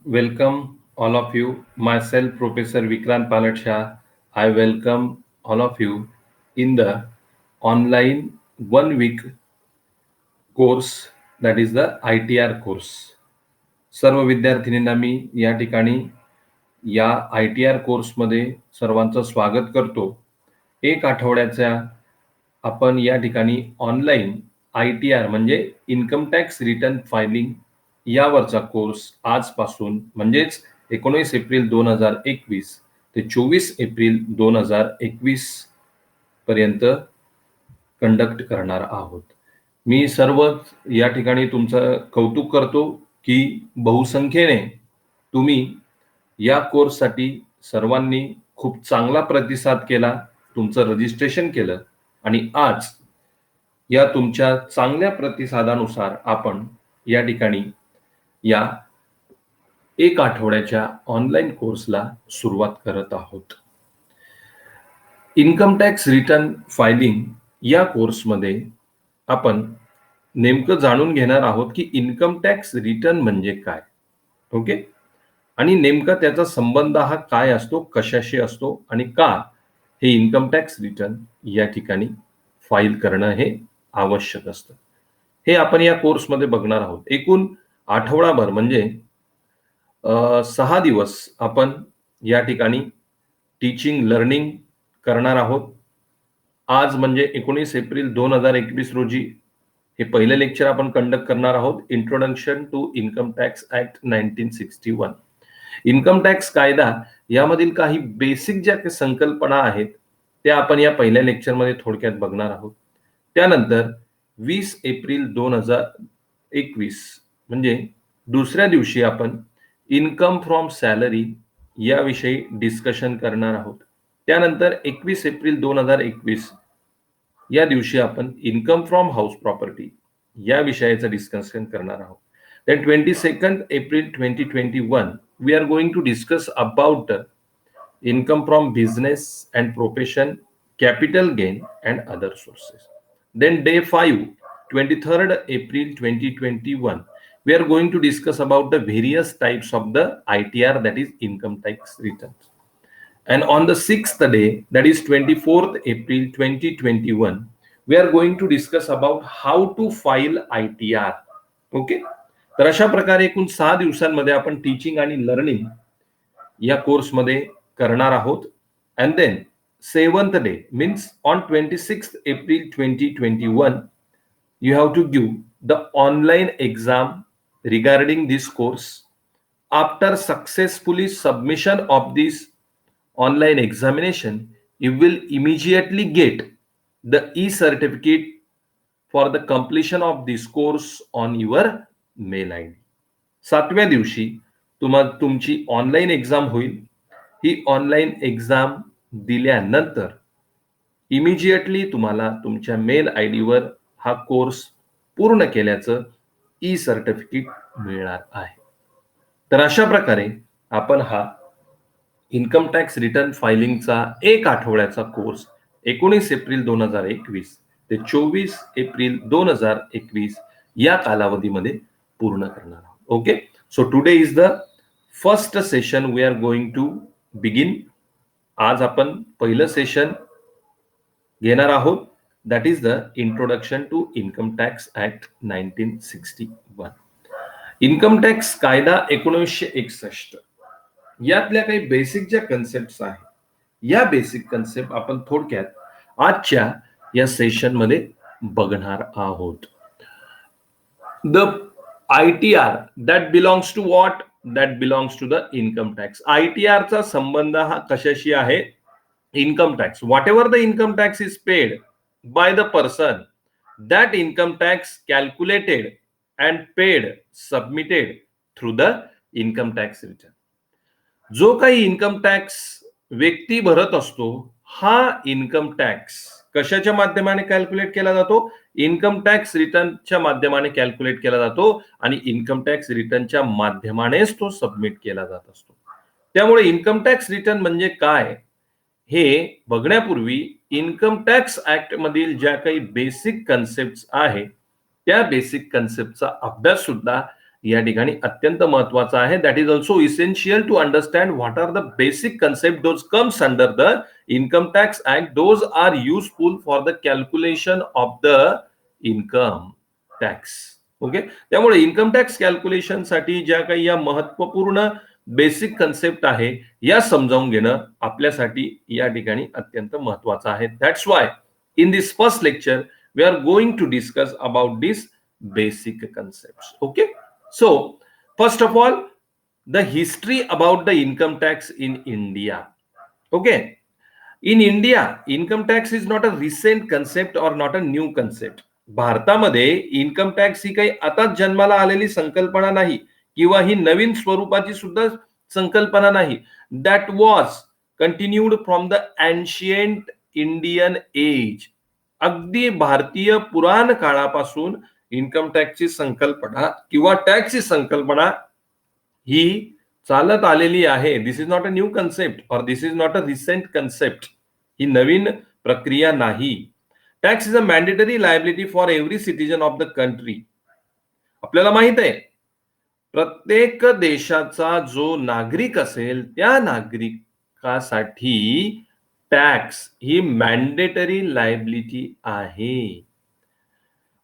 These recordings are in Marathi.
Welcome all of you. Myself, Professor Vikrant Palatsha. I welcome all of you in the online 1 week course that is the ITR course. सर्व विद्यार्थिनींना मी या ठिकाणी या ITR कोर्समध्ये सर्वांचं स्वागत करतो. एक आठवड्याच्या आपण या ठिकाणी ऑनलाईन ITR म्हणजे इन्कम टॅक्स रिटर्न फायलिंग यावरचा कोर्स आजपासून म्हणजेच 19 एप्रिल 2021 ते 24 एप्रिल 2021 पर्यंत कंडक्ट करणार आहोत. मी सर्वच या ठिकाणी तुमचं कौतुक करतो की बहुसंख्येने तुम्ही या कोर्ससाठी सर्वांनी खूप चांगला प्रतिसाद केला, तुमचं रजिस्ट्रेशन केलं आणि आज या तुमच्या चांगल्या प्रतिसादानुसार आपण या ठिकाणी या एक आठवड्याच्या ऑनलाईन कोर्सला सुरुवात करत आहोत. इन्कम टॅक्स रिटर्न फायलिंग या कोर्समध्ये आपण नेमकं जाणून घेणार आहोत की इन्कम टॅक्स रिटर्न म्हणजे काय. ओके, आणि नेमका त्याचा संबंध हा काय असतो, कशाशी असतो आणि का हे इन्कम टॅक्स रिटर्न या ठिकाणी फाईल करणं हे आवश्यक असतं, हे आपण या कोर्समध्ये बघणार आहोत. एकूण आठवडाभर म्हणजे 6 दिवस आपण या ठिकाणी टीचिंग लर्निंग करणार आहोत. आज म्हणजे 19 एप्रिल 2021 रोजी हे पहिले लेक्चर आपण कंडक्ट करणार आहोत. Introduction to income tax act 1961. Income tax कायदा यामधील काही बेसिक ज्या काही संकल्पना आहेत त्या आपण या पहिल्या लेक्चरमध्ये थोडक्यात बघणार आहोत. त्यानंतर 20 एप्रिल 2021 म्हणजे दुसऱ्या दिवशी आपण इन्कम फ्रॉम सॅलरी याविषयी डिस्कशन करणार आहोत. त्यानंतर 21 एप्रिल 2021 या दिवशी आपण इन्कम फ्रॉम हाऊस प्रॉपर्टी या विषयाचं डिस्कशन करणार आहोत. Then 22nd April 2021 we are going to discuss about income from business and profession, capital gain and other sources. Then day 5, 23rd April 2021 we are going to discuss about the various types of the ITR, that is income tax returns. And on the 6th day, that is 24th April 2021 we are going to discuss about how to file ITR. Okay, तर अशा प्रकारे एकूण 6 दिवसांमध्ये आपण टीचिंग आणि लर्निंग या कोर्समध्ये करणार आहोत. And then 7th day means on 26th April 2021 you have to give the online exam regarding this course. After successfully submission of this online examination, you will immediately get the e-certificate for the completion of this course on your mail ID. 7व्या दिवशी तुमची ऑनलाईन एक्झाम होईल. ही ऑनलाईन एक्झाम दिल्यानंतर इमिजिएटली तुम्हाला तुमच्या मेल आयडी वर हा कोर्स पूर्ण केल्याचं ई सर्टिफिकेट मिळणार आहे. तर अशा प्रकारे आपण हा इन्कम टॅक्स रिटर्न फायलिंगचा एक आठवड्याचा कोर्स 19 एप्रिल 2021 ते 24 एप्रिल 2021 या कालावधीमध्ये पूर्ण करणार आहोत. Okay, so today is the first session we are going to begin. आज आपण पहिलं सेशन घेणार आहोत, that is the introduction to income tax act 1961. Income tax कायदा 1961 यातल्या काही बेसिक ज्या कन्सेप्ट आहेत या बेसिक कन्सेप्ट आपण थोडक्यात आजच्या या सेशन मध्ये बघणार आहोत. The ITR that belongs to what? That belongs to the income tax. ITR चा संबंध हा कशाशी आहे? Income tax. Whatever the income tax is paid by the person, that income tax calculated and paid submitted through the income tax return. जो काही इन्कम टॅक्स व्यक्ती भरत असतो हा इन्कम टॅक्स कशाच्या माध्यमाने कॅल्क्युलेट केला जातो? इन्कम टॅक्स रिटर्नच्या माध्यमाने कॅल्क्युलेट केला जातो आणि इन्कम टॅक्स रिटर्नच्या माध्यमानेच तो सबमिट केला जात असतो. त्यामुळे इन्कम टॅक्स रिटर्न म्हणजे काय हे बघण्यापूर्वी इन्कम टॅक्स ऍक्ट मधील ज्या काही बेसिक कन्सेप्ट आहे त्या बेसिक कन्सेप्टचा अभ्यास सुद्धा या ठिकाणी अत्यंत महत्वाचा आहे. That is also essential to understand what are the basic concept those comes under the income tax act. Those are useful for the calculation of the income tax. Okay, त्यामुळे इन्कम टॅक्स कॅल्क्युलेशन साठी ज्या काही या महत्वपूर्ण बेसिक कन्सेप्ट आहे या समजावून घेणं आपल्यासाठी या ठिकाणी अत्यंत महत्वाचं आहे. That's why in this first lecture we are going to discuss about this basic concepts. Okay, so first of all, the history about the income tax in India. Okay, in India income tax is not a recent concept or not a new concept. भारतामध्ये इन्कम टॅक्स ही काही आताच जन्माला आलेली संकल्पना नाही किंवा ही नवीन स्वरूपाची सुद्धा संकल्पना नाही. That was continued from the ancient Indian age. अगदी भारतीय पुराण काळापासून इन्कम टॅक्सची संकल्पना किंवा टॅक्सची संकल्पना ही चालत आलेली आहे. This is not a new concept or this is not a recent concept. ही नवीन प्रक्रिया नाही. Tax is a mandatory liability for every citizen of the country. आपल्याला माहित आहे प्रत्येक देशाचा जो नागरिक असेल त्या नागरिकासाठी टॅक्स ही मॅन्डेटरी लायबिलिटी आहे.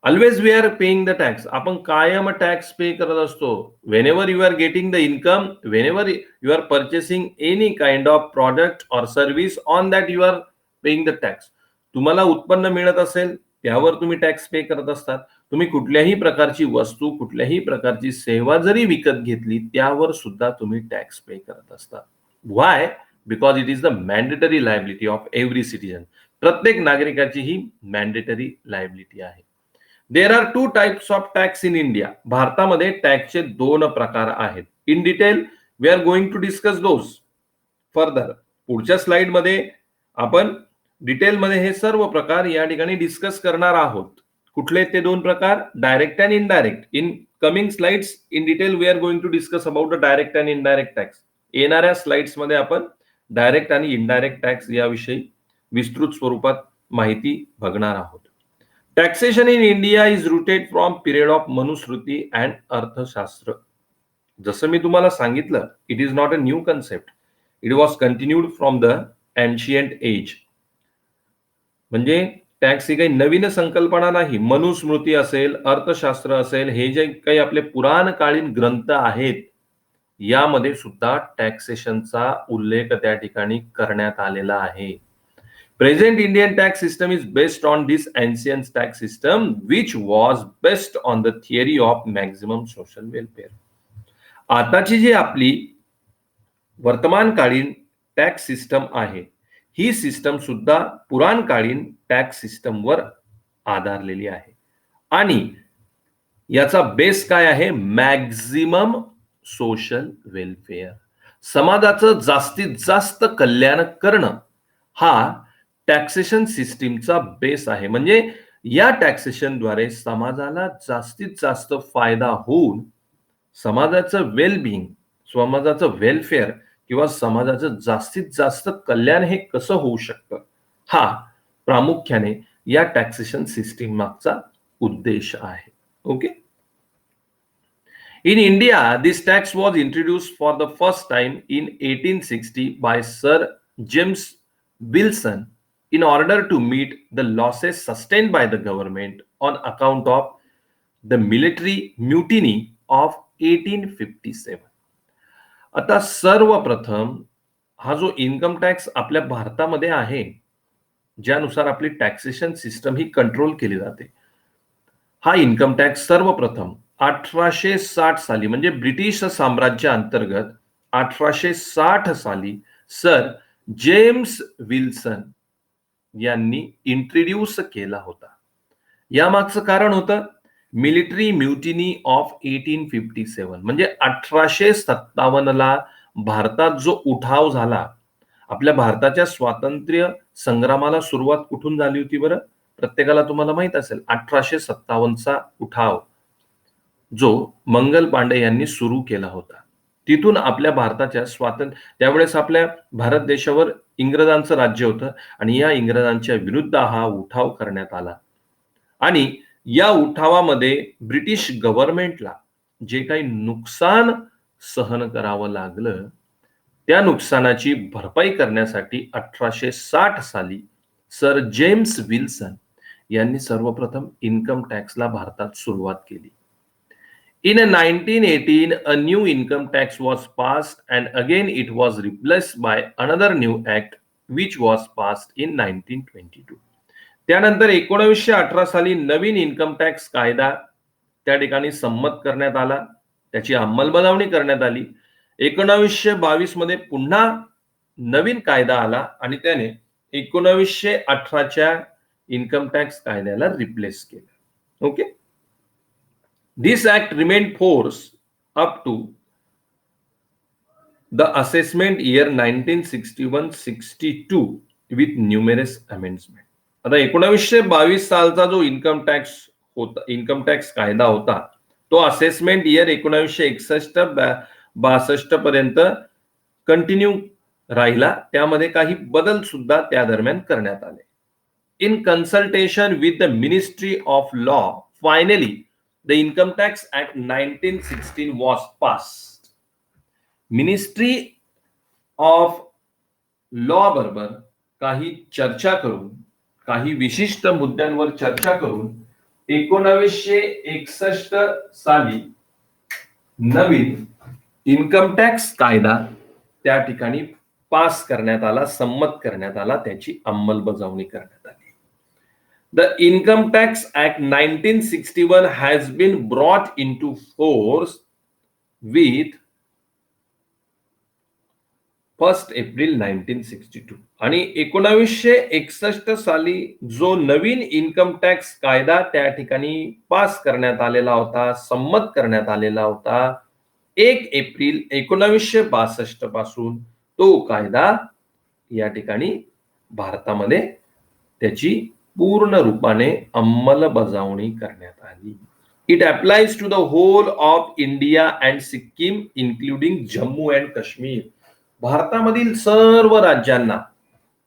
Always we are paying the tax. आपण कायम टॅक्स पे करत असतो. Whenever you are getting the income, whenever you are purchasing any kind of product or service, on that you are paying the tax. तुम्हाला उत्पन्न मिळत असेल त्यावर तुम्ही टॅक्स पे करत असतात. तुम्ही कुठल्याही प्रकारची वस्तू कुठल्याही प्रकारची सेवा जरी विकत घेतली त्यावर सुद्धा तुम्ही टॅक्स पे करत असतात. Why? Because it is the mandatory liability of every citizen. प्रत्येक नागरिकाची ही मॅन्डेटरी लायबिलिटी आहे. There are two types of tax in India. भारतामध्ये टॅक्सचे दोन प्रकार आहेत. In detail we are going to discuss those further. पुढच्या स्लाइड मध्ये आपण डिटेलमध्ये हे सर्व प्रकार या ठिकाणी डिस्कस करणार आहोत. कुठले ते दोन प्रकार? Direct and indirect. In coming slides in detail we are going to discuss about the direct and indirect tax. येणाऱ्या स्लाइड्स मध्ये आपण डायरेक्ट आणि इनडायरेक्ट टॅक्स याविषयी विस्तृत स्वरूपात माहिती बघणार आहोत. Taxation in India is rooted from period of Manusmriti and Arthashastra. जसं मी तुम्हाला सांगितलं, it is not a new concept. It was continued from the ancient age. म्हणजे टॅक्स ही काही नवीन संकल्पना नाही. मनुस्मृती असेल, अर्थशास्त्र असेल, हे जे काही आपले पुराणकालीन ग्रंथ आहेत यामध्ये सुद्धा टॅक्सेशनचा उल्लेख त्या ठिकाणी करण्यात आलेला आहे. Present Indian tax system is based on this ancient tax system, which was based on the theory of maximum social welfare. आताची जी आपली वर्तमानकालीन टॅक्स सिस्टम आहे ही सिस्टम सुद्धा पुराणकालीन टॅक्स सिस्टम वर आधारलेली आहे. आणि याचा बेस काय आहे? Maximum social welfare. समाजाचं जास्तीत जास्त कल्याण करणं हा टॅक्सेशन सिस्टीमचा बेस आहे. म्हणजे या टॅक्सेशनद्वारे समाजाला जास्तीत जास्त फायदा होऊन समाजाचं वेलबिंग, समाजाचं वेलफेअर किंवा समाजाचं जास्तीत जास्त कल्याण हे कसं होऊ शकतं, हा प्रामुख्याने या टॅक्सेशन सिस्टीम मागचा उद्देश आहे. Okay. In India, this tax was introduced for the first time in 1860 by Sir James Wilson in order to meet the losses sustained by the government on account of the military mutiny of 1857. आता सर्वप्रथम हा जो इन्कम टॅक्स आपल्या भारतामध्ये आहे, ज्यानुसार आपली टॅक्सेशन सिस्टम ही कंट्रोल केली जाते, हा इन्कम टॅक्स सर्वप्रथम 1860 साली म्हणजे ब्रिटिश साम्राज्य अंतर्गत 1860 साली सर जेम्स विल्सन यांनी इंट्रोड्यूस केला होता. यामागचं कारण होतं मिलिटरी म्युटिनी ऑफ 1857. म्हणजे 1857 ला भारतात जो उठाव झाला, आपल्या भारताच्या स्वातंत्र्य संग्रामाला सुरुवात कुठून झाली होती बरं? प्रत्येकाला तुम्हाला माहित असेल 1857 चा उठाव जो मंगल पांडे यांनी सुरू केला होता. तिथून आपल्या भारताच्या त्यावेळेस आपल्या भारत देशावर इंग्रजांचं राज्य होतं आणि या इंग्रजांच्या विरुद्ध हा उठाव करण्यात आला. आणि या उठावामध्ये ब्रिटिश गव्हर्नमेंटला जे काही नुकसान सहन करावं लागलं, त्या नुकसानाची भरपाई करण्यासाठी 1860 साली सर जेम्स विल्सन यांनी सर्वप्रथम इन्कम टॅक्सला भारतात सुरुवात केली. In 1918, a new income tax was passed, and again it was replaced by another new act, which was passed in 1922. त्यानंतर 1918 साली नवीन इन्कम टॅक्स कायदा त्या ठिकाणी संमत करण्यात आला, त्याची अंमलबजावणी करण्यात आली. 1922 मध्ये पुन्हा नवीन कायदा आला आणि त्याने 1918च्या इन्कम टॅक्स कायद्याला रिप्लेस केलं. Okay. This act remained force up to the assessment year 1961-62 with numerous amendments. आता 1922 सालचा जो इन्कम टॅक्स कायदा होता, तो असेसमेंट इयर 1961-62 पर्यंत कंटिन्यू राहिला. त्यामध्ये काही बदल सुद्धा त्या दरम्यान करण्यात आले. In consultation with the ministry of law, finally the Income Tax Act 1916 was passed. Ministry of law बरोबर काही चर्चा करून, काही विशिष्ट मुद्द्यांवर चर्चा करून 1961 साली नवीन इन्कम टॅक्स कायदा त्या ठिकाणी पास करण्यात आला, संमत करण्यात आला, त्याची अंमलबजावणी करण्यात आली. The Income Tax Act 1961 has been brought into force with 1st April 1962. आणि 1961 साली जो नवीन इन्कम टॅक्स कायदा त्या ठिकाणी पास करण्यात आलेला होता, संमत करण्यात आलेला होता, 1 एप्रिल 1962 पासून तो कायदा या ठिकाणी भारतामध्ये त्याची पूर्ण रूपाने अंमलबजावणी करण्यात आली. It applies to the whole of India and Sikkim including Jammu and Kashmir. भारतामधील सर्व राज्यांना,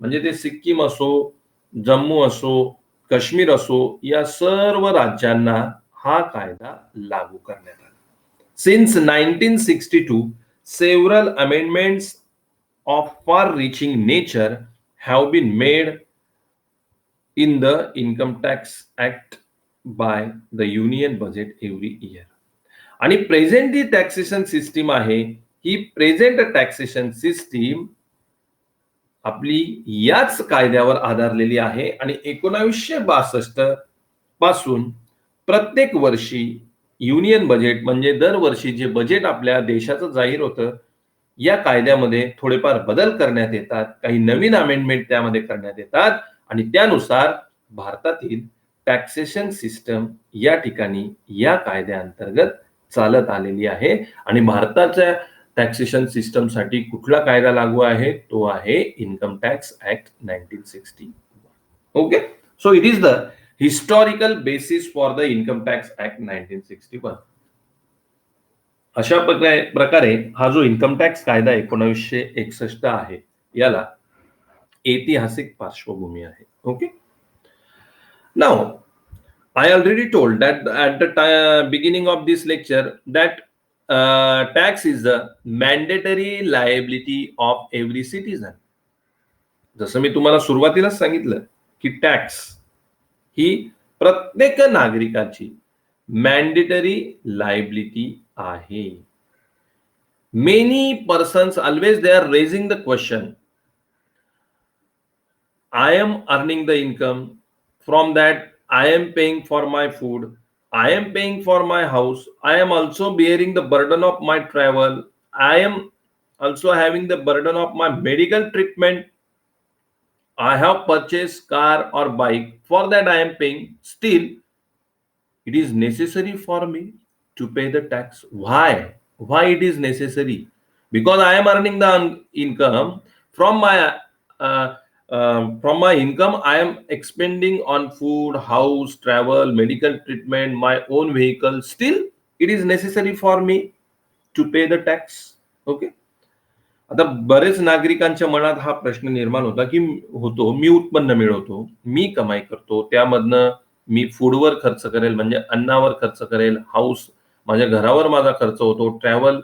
म्हणजे ते सिक्कीम असो, जम्मू असो, काश्मीर असो, या सर्व राज्यांना हा कायदा लागू करण्यात आला. Since 1962 several amendments of far-reaching nature have been made in the Income Tax Act by the Union Budget every year. आणि प्रेझेंट जी टॅक्सेशन सिस्टीम आहे, ही प्रेझेंट टॅक्सेशन सिस्टीम आपली याच कायद्यावर आधारलेली आहे आणि 1962 पासून प्रत्येक वर्षी युनियन बजेट, म्हणजे दरवर्षी जे बजेट आपल्या देशाचं जाहीर होतं, या कायद्यामध्ये थोडेफार बदल करण्यात येतात, काही नवीन अमेंडमेंट त्यामध्ये करण्यात येतात आणि त्यानुसार भारतातील टॅक्सेशन सिस्टम या ठिकाणी या कायद्याअंतर्गत चालत आलेली आहे. आणि भारताच्या टॅक्सेशन सिस्टम साठी कुठला कायदा लागू आहे, तो आहे income tax act 1961. Okay. So it is the historical basis for the income tax act 1961. अशा प्रकारे हा जो इन्कम टॅक्स कायदा 1961 आहे, याला ऐतिहासिक पार्श्वभूमी आहे. Okay. Now I already told that at the beginning of this lecture that tax is the mandatory liability of every citizen. जसं मी तुम्हाला सुरुवातीलाच सांगितलं की टॅक्स ही प्रत्येक नागरिकाची मॅन्डेटरी लायबिलिटी आहे. Many persons always they are raising the question, I am earning the income, from that I am paying for my food, I am paying for my house, I am also bearing the burden of my travel, I am also having the burden of my medical treatment, I have purchased car or bike, for that I am paying. Still it is necessary for me to pay the tax. Why it is necessary? Because I am earning the income from my income I am expending on food, house, travel, medical treatment, my own vehicle. Still it is necessary for me to pay the tax. Okay. आता बरेच नागरिकांच्या मनात हा प्रश्न निर्माण होतो, मी उत्पन्न मिळवतो, मी कमाई करतो, त्यामधनं मी फूडवर खर्च करेल, म्हणजे अन्नावर खर्च करेल, हाऊस माझ्या घरावर माझा खर्च होतो, ट्रॅव्हल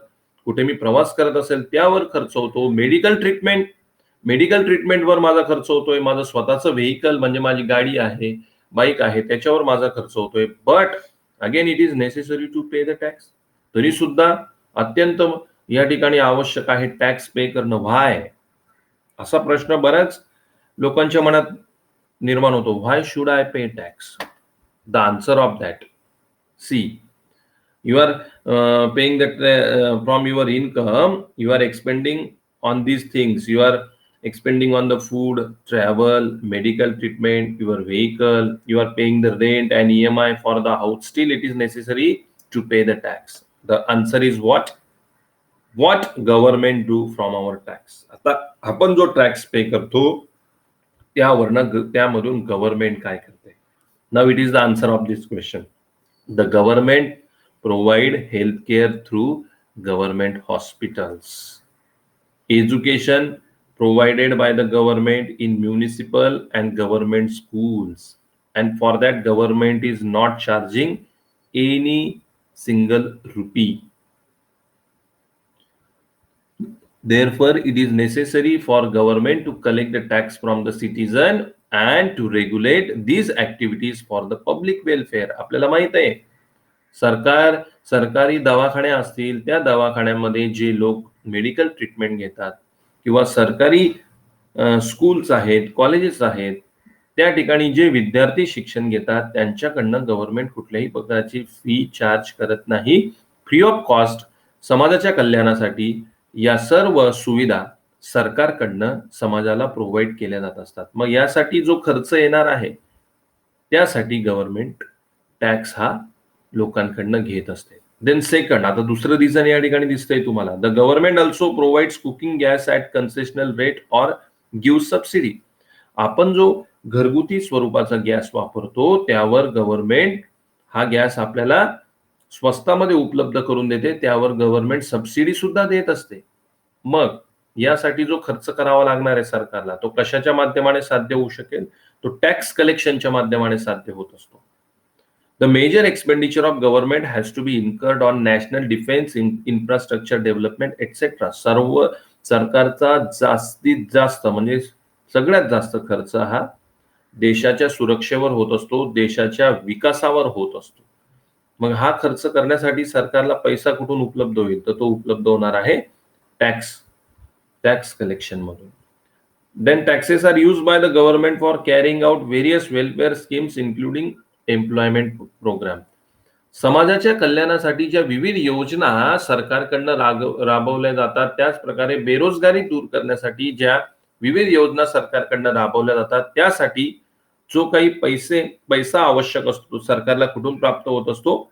कुठे मी प्रवास करत असेल त्यावर खर्च होतो, मेडिकल ट्रीटमेंटवर माझा खर्च होतोय, माझं स्वतःचं व्हेइकल म्हणजे माझी गाडी आहे, बाईक आहे, त्याच्यावर माझा खर्च होतोय. But again it is necessary to pay the tax. तरी सुद्धा अत्यंत या ठिकाणी आवश्यक आहे टॅक्स पे करणं. व्हाय? असा प्रश्न बऱ्याच लोकांच्या मनात निर्माण होतो. Why should I pay tax? The answer of that, see, you are paying that from your income, you are expending on these things, you are expending on the food, travel, medical treatment, your vehicle, you are paying the rent and EMI for the house. Still it is necessary to pay the tax. The answer is what government do from our tax. आता आपण जो टॅक्स पे करतो त्यामधून गव्हर्नमेंट काय करते? Now it is the answer of this question. The government provide healthcare through government hospitals. Education provided by the government in municipal and government schools. And for that, government is not charging any single rupee. Therefore, it is necessary for government to collect the tax from the citizen and to regulate these activities for the public welfare. आपल्याला माहित आहे, सरकारी दवाखाने असतील, त्या दवाखान्यामध्ये जे लोक मेडिकल ट्रीटमेंट घेतात किंवा सरकारी स्कूल्स आहेत, कॉलेजेस आहेत, त्या ठिकाणी जे विद्यार्थी शिक्षण घेतात त्यांच्याकडनं गव्हर्नमेंट कुठल्याही प्रकारची फी चार्ज करत नाही. फ्री ऑफ कॉस्ट समाजाच्या कल्याणासाठी या सर्व सुविधा सरकारकडनं समाजाला प्रोव्हाइड केल्या जात असतात. मग यासाठी जो खर्च येणार आहे त्यासाठी गव्हर्नमेंट टॅक्स हा लोकांकडनं घेत असते. देन सेकंड, आता दुसरं रिझन या ठिकाणी दिसतंय तुम्हाला. The government also provides cooking gas at concessional rate or give subsidy. आपण जो घरगुती स्वरूपाचा गॅस वापरतो त्यावर गव्हर्नमेंट हा गॅस आपल्याला स्वस्तामध्ये उपलब्ध करून देते, त्यावर गव्हर्नमेंट सबसिडी सुद्धा देत असते. मग यासाठी जो खर्च करावा लागणार आहे सरकारला तो कशाच्या माध्यमाने साध्य होऊ शकेल? तो टॅक्स कलेक्शनच्या माध्यमाने साध्य होत असतो. The major expenditure of government has to be incurred on national defense, infrastructure development, etc. सर्व सरकारचा जास्तीत जास्त म्हणजे सगळ्यात जास्त खर्च हा देशाच्या सुरक्षेवर होत असतो, देशाच्या विकासावर होत असतो. मग हा खर्च करण्यासाठी सरकारला पैसा कुठून उपलब्ध होईल? तर तो उपलब्ध होणार आहे टॅक्स कलेक्शन मधून. Then taxes are used by the government for carrying out various welfare schemes including employment programme. समाजाच्या कल्याणासाठी ज्या विविध योजना सरकारकडनं राबवल्या जातात, त्याच प्रकारे बेरोजगारी दूर करण्यासाठी ज्या विविध योजना सरकारकडनं राबवल्या जातात त्यासाठी जो काही पैसा आवश्यक असतो सरकारला कुठून प्राप्त होत असतो?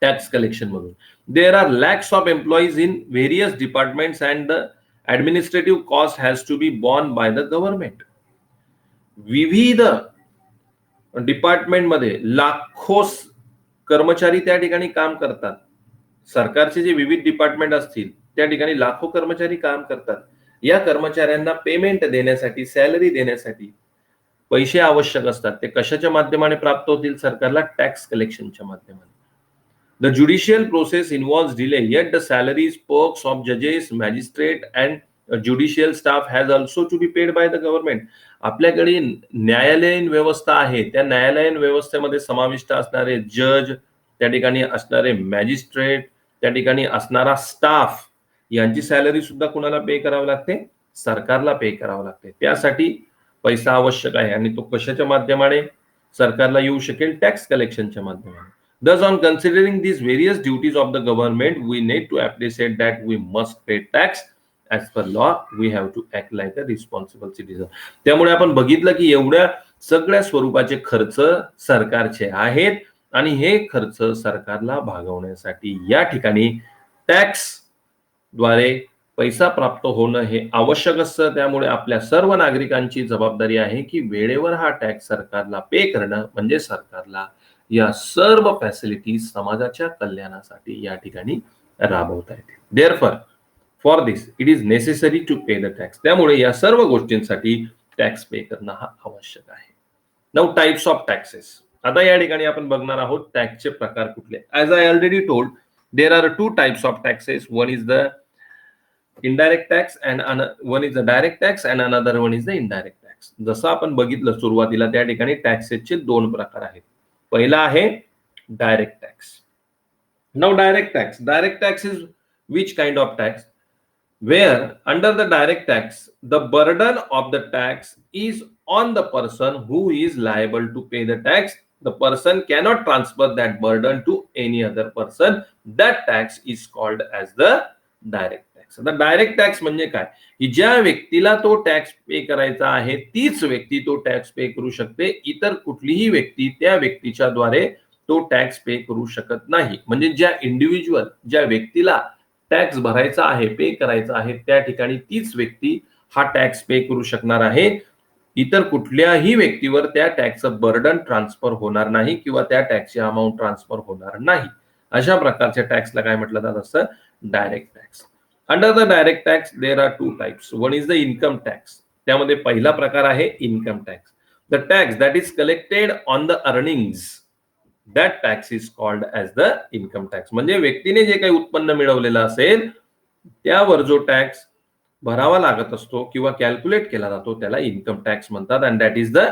टॅक्स कलेक्शन मधून. There are lakhs of employees in various departments and the administrative cost has to be borne by the government. विविध डिपार्टमेंटमध्ये लाखो कर्मचारी त्या ठिकाणी काम करतात. सरकारचे जे विविध डिपार्टमेंट असतील त्या ठिकाणी लाखो कर्मचारी काम करतात. या कर्मचाऱ्यांना पेमेंट देण्यासाठी, सॅलरी देण्यासाठी पैसे आवश्यक असतात. ते कशाच्या माध्यमाने प्राप्त होतील सरकारला? टॅक्स कलेक्शनच्या माध्यमाने. The judicial process involves delay, yet the salaries, perks of जजेस, magistrate and judicial staff has also to be paid by the government. आपल्याकडे न्यायालयीन व्यवस्था आहे, त्या न्यायालयीन व्यवस्थेमध्ये समाविष्ट असणारे जज, त्या ठिकाणी असणारे मॅजिस्ट्रेट, त्या ठिकाणी असणारा स्टाफ, यांची सॅलरी सुद्धा कुणाला पे करावी लागते? सरकारला पे करावं लागते. त्यासाठी पैसा आवश्यक आहे आणि तो कशाच्या माध्यमाने सरकारला येऊ शकेल? टॅक्स कलेक्शनच्या माध्यमाने. Thus, on considering these various duties of the government, we need to appreciate that we must pay tax. As per law, we have to act like a responsible citizen. त्यामुळे आपण बघितलं की एवढ्या सगळ्या स्वरूपाचे खर्च सरकारचे आहेत आणि हे खर्च सरकारला भागवण्यासाठी या ठिकाणी टॅक्स द्वारे पैसा प्राप्त होणं हे आवश्यक असतं. त्यामुळे आपल्या सर्व नागरिकांची जबाबदारी आहे की वेळेवर हा टॅक्स सरकारला पे करणं, म्हणजे सरकारला या सर्व फॅसिलिटीज समाजाच्या कल्याणासाठी या ठिकाणी राबवता येतील. Therefore for this it is necessary to pay the tax. त्यामुळे या सर्व गोष्टींसाठी टॅक्स पे करणं हा आवश्यक आहे. Now types of taxes. आता या ठिकाणी आपण बघणार आहोत टॅक्सचे प्रकार कुठले. As I already told, there are two types of taxes. One is the indirect tax and one is the direct tax and another one is the indirect tax. जसं आपण बघितलं सुरुवातीला त्या ठिकाणी टॅक्सेसचे दोन प्रकार आहेत. पहिला आहे direct tax. Now direct tax is which kind of tax? Where under the direct tax the burden of the tax is on the person who is liable to pay the tax. The person cannot transfer that burden to any other person. That tax is called as the direct tax. आता डायरेक्ट टॅक्स म्हणजे काय, की ज्या व्यक्तीला तो टॅक्स पे करायचा आहे तीच व्यक्ती तो टॅक्स पे करू शकते. इतर कुठलीही व्यक्ती त्या व्यक्तीच्या द्वारे तो टॅक्स पे करू शकत नाही. म्हणजे ज्या व्यक्तीला टॅक्स भरायचा आहे, पे करायचा आहे, त्या ठिकाणी तीच व्यक्ती हा टॅक्स पे करू शकणार आहे. इतर कुठल्याही व्यक्तीवर त्या टॅक्सचं बर्डन ट्रान्सफर होणार नाही किंवा त्या टॅक्सची अमाऊंट ट्रान्सफर होणार नाही. अशा प्रकारच्या टॅक्सला काय म्हटलं जात असतं, direct tax. Under the direct tax there are two types. One is the income tax. त्यामध्ये पहिला प्रकार आहे income tax. The tax that is collected on the earnings, that tax is called as the income tax. म्हणजे व्यक्तीने जे काही उत्पन्न मिळवलेलं असेल त्यावर जो टॅक्स भरावा लागत असतो किंवा कॅल्क्युलेट केला जातो त्याला इन्कम टॅक्स म्हणतात. And that is the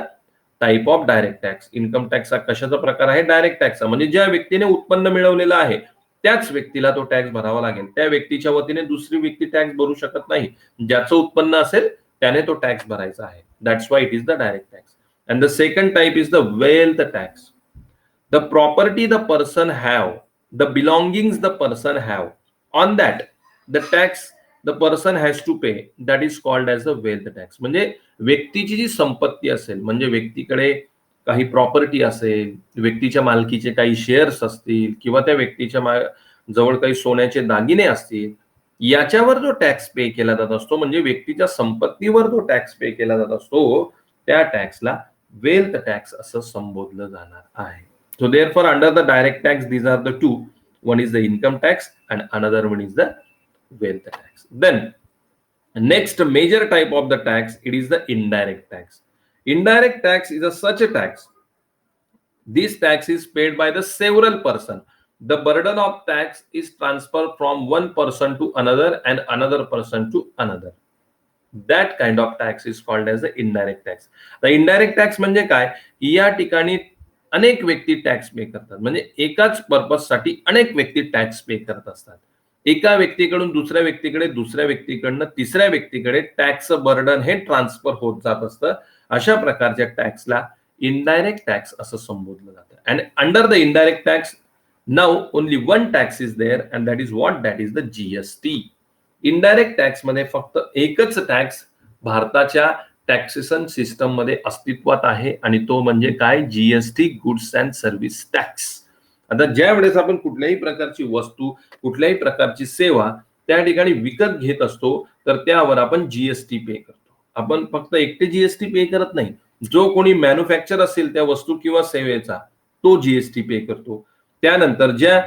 type of direct tax. Income tax हा कशाचा प्रकार आहे, डायरेक्ट टॅक्स. म्हणजे ज्या व्यक्तीने उत्पन्न मिळवलेलं आहे त्याच व्यक्तीला तो टॅक्स भरावा लागेल. त्या व्यक्तीच्या वतीने दुसरी व्यक्ती टॅक्स भरू शकत नाही. ज्याचं उत्पन्न असेल त्याने तो टॅक्स भरायचा आहे. That's why it is the direct tax. And the second type is the wealth tax. The property the person have, the belongings the person have, on that the tax the person has to pay, that is called as the wealth tax. म्हणजे व्यक्तीची जी संपत्ती असेल, म्हणजे व्यक्तीकडे काही प्रॉपर्टी असेल, व्यक्तीच्या मालकीचे काही शेअर्स असतील किंवा त्या व्यक्तीच्या जवळ काही सोन्याचे दागिने असतील, याच्यावर जो टॅक्स पे केला जात असतो, म्हणजे व्यक्तीच्या संपत्तीवर जो टॅक्स पे केला जात असतो, त्या टॅक्सला वेल्थ टॅक्स असं संबोधलं जाणार आहे. So therefore under the direct tax these are the two. One is the income tax and another one is the wealth tax. Then next major type of the tax, it is the indirect tax. Indirect tax is such a tax. This tax is paid by the several person. The burden of tax is transferred from one person to another and another person to another. That kind of tax is called as the indirect tax. The indirect tax म्हणजे काय, या ठिकाणी अनेक व्यक्ती टॅक्स पे करतात. म्हणजे एकाच पर्पज साठी अनेक व्यक्ती टॅक्स पे करत असतात. एका व्यक्तीकडून दुसऱ्या व्यक्तीकडे, दुसऱ्या व्यक्तीकडनं तिसऱ्या व्यक्तीकडे टॅक्सचं बर्डन हे ट्रान्सफर होत जात असतं. अशा प्रकारच्या टॅक्सला इनडायरेक्ट टॅक्स असं संबोधलं जातं. And under the indirect tax now only one tax is there and that is what, that is the GST. Indirect tax मध्ये फक्त एकच टॅक्स भारताच्या टॅक्सेशन सिस्टम मध्ये अस्तित्वात आहे आणि तो म्हणजे काय, GST, goods and service tax. आता ज्या वेळेस आपण कुठल्याही प्रकारची वस्तू, कुठल्याही प्रकारची सेवा त्या ठिकाणी विकत घेत असतो तर त्यावर आपण जीएसटी पे करतो. आपण फक्त एकटे जीएसटी पे करत नाही, जो कोणी मॅन्युफॅक्चर असेल त्या वस्तू किंवा सेवेचा तो जीएसटी पे करतो. त्यानंतर ज्या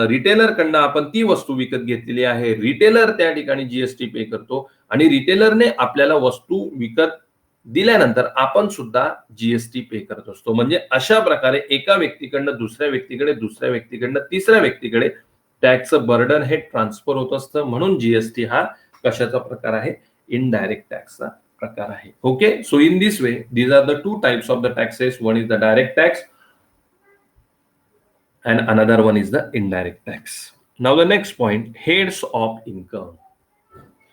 रिटेलर कडनं आपण ती वस्तू विकत घेतलेली आहे, रिटेलर त्या ठिकाणी जीएसटी पे करतो आणि रिटेलरने आपल्याला वस्तू विकत दिल्यानंतर आपण सुद्धा जीएसटी पे करत असतो. म्हणजे अशा प्रकारे एका व्यक्तीकडनं दुसऱ्या व्यक्तीकडे, दुसऱ्या व्यक्तीकडनं तिसऱ्या व्यक्तीकडे टॅक्सचं बर्डन हे ट्रान्सफर होत असतं. म्हणून जीएसटी हा कशाचा प्रकार आहे, इनडायरेक्ट टॅक्सचा प्रकार आहे. Okay, so in this way these are the two types of the taxes. One is the direct tax and another one is the indirect tax. Now the next point, heads of income.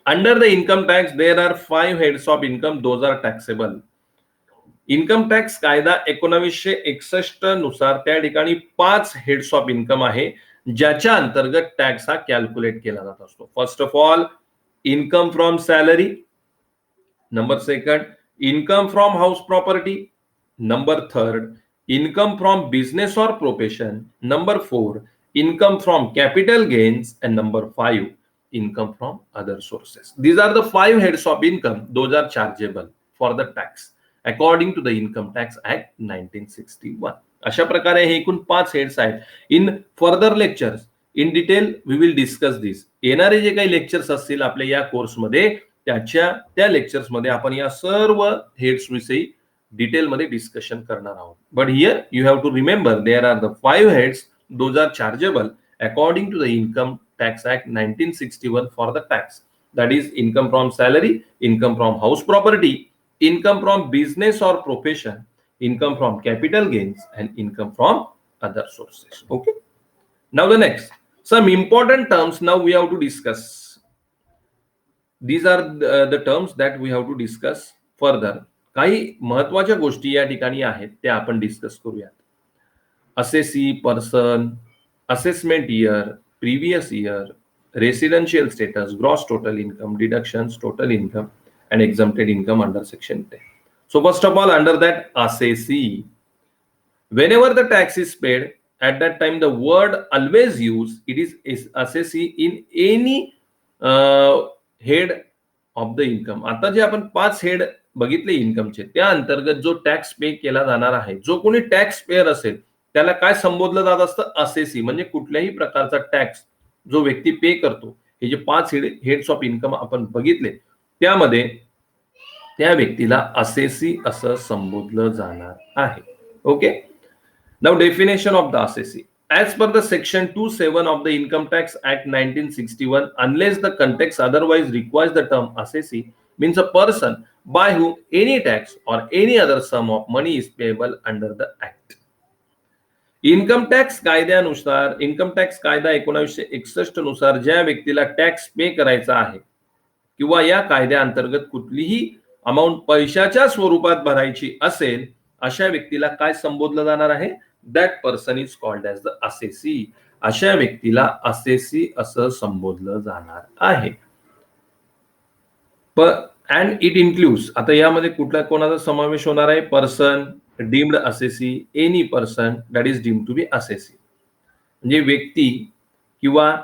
Under the income tax there are 5 heads of income, those are taxable. Income tax कायदा 1961 नुसार त्या ठिकाणी 5 हेड्स ऑफ इन्कम आहे ज्याच्या अंतर्गत टॅक्स हा कॅल्क्युलेट केला जात असतो. First of all income from salary. Number second income from house property. Number third income from business or profession. Number 4 income from capital gains, and number 5 income from other sources. These are the 5 heads of income, those are chargeable for the tax according to the Income Tax Act 1961. अशा प्रकारे हे एकूण 5 हेड्स आहेत. In further lectures in detail we will discuss this. येणारे जे काही लेक्चर्स असतील आपल्या या कोर्समध्ये त्या लेक्चर्स मध्ये आपण या सर्व हेड्स विषयी डिटेलमध्ये डिस्कशन करणार आहोत. But here you have to remember there are the 5 heads those are chargeable according to the income tax act 1961 for the tax. That is income from salary, income from house property, income from business or profession, income from capital gains, and income from other sources. Okay. Now the next, some important terms now we have to discuss. These are the terms that we have to discuss further. काही महत्वाच्या गोष्टी या ठिकाणी आहेत त्या आपण डिस्कस करूयात. Assessee, person, assessment year, previous year, residential status, gross total income, deductions, total income, and exempted income under section 10. So first of all, under that assessee, whenever the tax is paid, at that time the word always used, it is assessee in any head of the income. आता जे आपण 5 हेड बघितले इन्कमचे, त्या अंतर्गत जो टॅक्स पे केला जाणार आहे, जो कोणी टॅक्स पेयर असेल त्याला काय संबोधलं जात असतं? असेसी. म्हणजे कुठल्याही प्रकारचा टॅक्स जो व्यक्ती पे करतो, हे जे 5 हेड्स ऑफ इन्कम आपण बघितले, त्यामध्ये त्या व्यक्तीला असेसी असं संबोधलं जाणार आहे. Okay. Now definition of the assessee. As per the section 27 of the Income Tax Act 1961, unless the context otherwise requires, the term assessee means a person by whom any tax or any other sum of money is payable under the act. Income tax कायद्यानुसार, इन्कम टॅक्स कायदा 1961 नुसार ज्या व्यक्तीला टॅक्स पे करायचा आहे किंवा या कायद्या अंतर्गत कुठलीही अमाऊंट पैशाच्या स्वरूपात भरायची असेल, अशा व्यक्तीला काय संबोधलं जाणार आहे? That person is called as the assessee. अशा व्यक्तीला असेसी असं संबोधलं जाणार आहे. अँड इट इन्क्लूड्स, आता यामध्ये कुठला कोणाचा समावेश होणार आहे? Person, deemed assessee, any person that is deemed to be assessee. म्हणजे व्यक्ती किंवा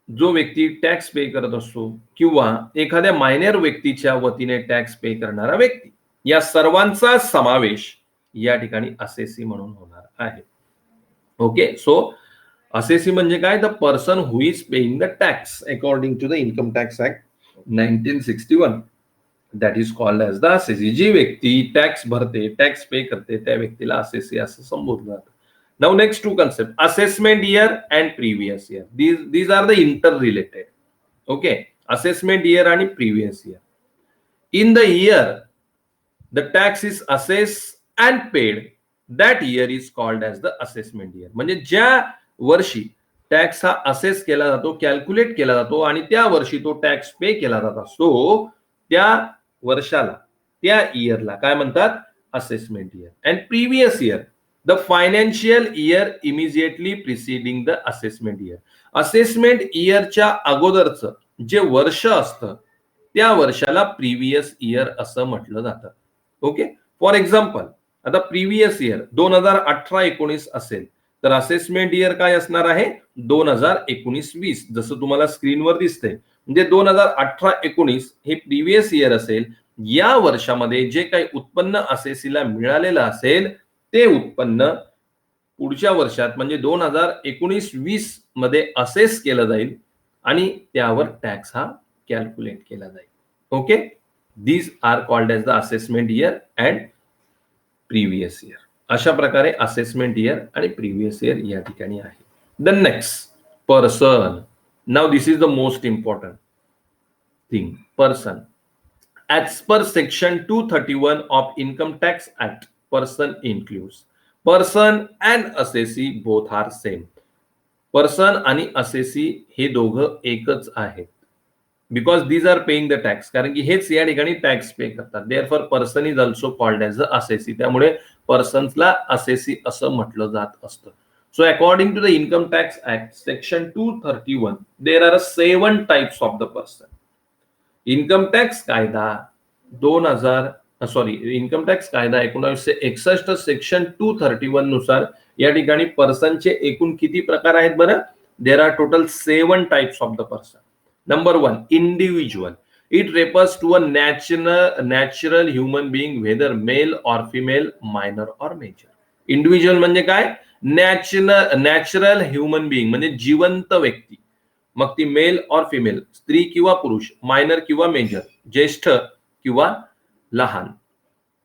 जो व्यक्ती टॅक्स पे करत असतो किंवा एखाद्या मायनर व्यक्तीच्या वतीने टॅक्स पे करणारा व्यक्ती, या सर्वांचा समावेश या ठिकाणी असेसी म्हणून होणार आहे. ओके. सो असेसी म्हणजे काय? The person who is paying the tax according to the income tax act 1961, that is called as the assessee. जी व्यक्ती टॅक्स भरते, टॅक्स पे करते, त्या व्यक्तीला असेसी असं संबोधलं जातं. Now next two concept, assessment year and previous year. These are the interrelated. Okay. Assessment year आणि previous year. In the year the tax is assess and paid, that year is called as the assessment year. म्हणजे ज्या वर्षी टॅक्स हा असेस केला जातो, कॅल्क्युलेट केला जातो आणि त्या वर्षी तो टॅक्स पे केला जात असतो, त्या वर्षाला, त्या इयरला काय म्हणतात? Assessment year. And previous year, the financial year immediately preceding the assessment year. Assessment इयरच्या अगोदरचं जे वर्ष असतं त्या वर्षाला प्रिव्हियस इयर असं म्हटलं जातं. ओके. फॉर एक्झाम्पल, आता प्रिव्हियस इयर 2018-19 असेल तर असेसमेंट इयर काय असणार आहे? 2019-20. जसं तुम्हाला स्क्रीनवर दिसतंय, म्हणजे 2018-19 हे प्रिव्हियस इयर असेल. या वर्षामध्ये जे काही उत्पन्न असेसीला मिळालेलं असेल ते उत्पन्न पुढच्या वर्षात म्हणजे 2019-20 मध्ये असेस केलं जाईल आणि त्यावर टॅक्स हा कॅल्क्युलेट केला जाईल. Okay. These are called as the assessment year and previous year. अशा प्रकारे असेसमेंट इयर आणि प्रिव्हियस इयर या ठिकाणी आहे. The next, person. Now this is the most important thing, person. As per section 231 of income tax act, person includes person and assessee both are same. Person आणि असेसी हे दोघं एकच आहेत. Because these are paying the tax, कारण की हेच या ठिकाणी टॅक्स पे करतात. Therefore person is also called as the assessee. त्यामुळे पर्सन्सला असेसी असं म्हटलं जात असतं. So according to the income tax act section 231, there are 7 types of the person. Income tax कायदा 1961 सेक्शन 231 नुसार या ठिकाणी पर्सनचे एकूण किती प्रकार आहेत बरं? There are total 7 types of the person. Number 1, individual. It refers to a natural human being, whether male or female, minor or major. Individual म्हणजे काय? नॅचरल ह्युमन बिईंग म्हणजे जिवंत व्यक्ती, मग ती मेल और फिमेल, स्त्री किंवा पुरुष, मायनर किंवा मेजर, ज्येष्ठ किंवा लहान.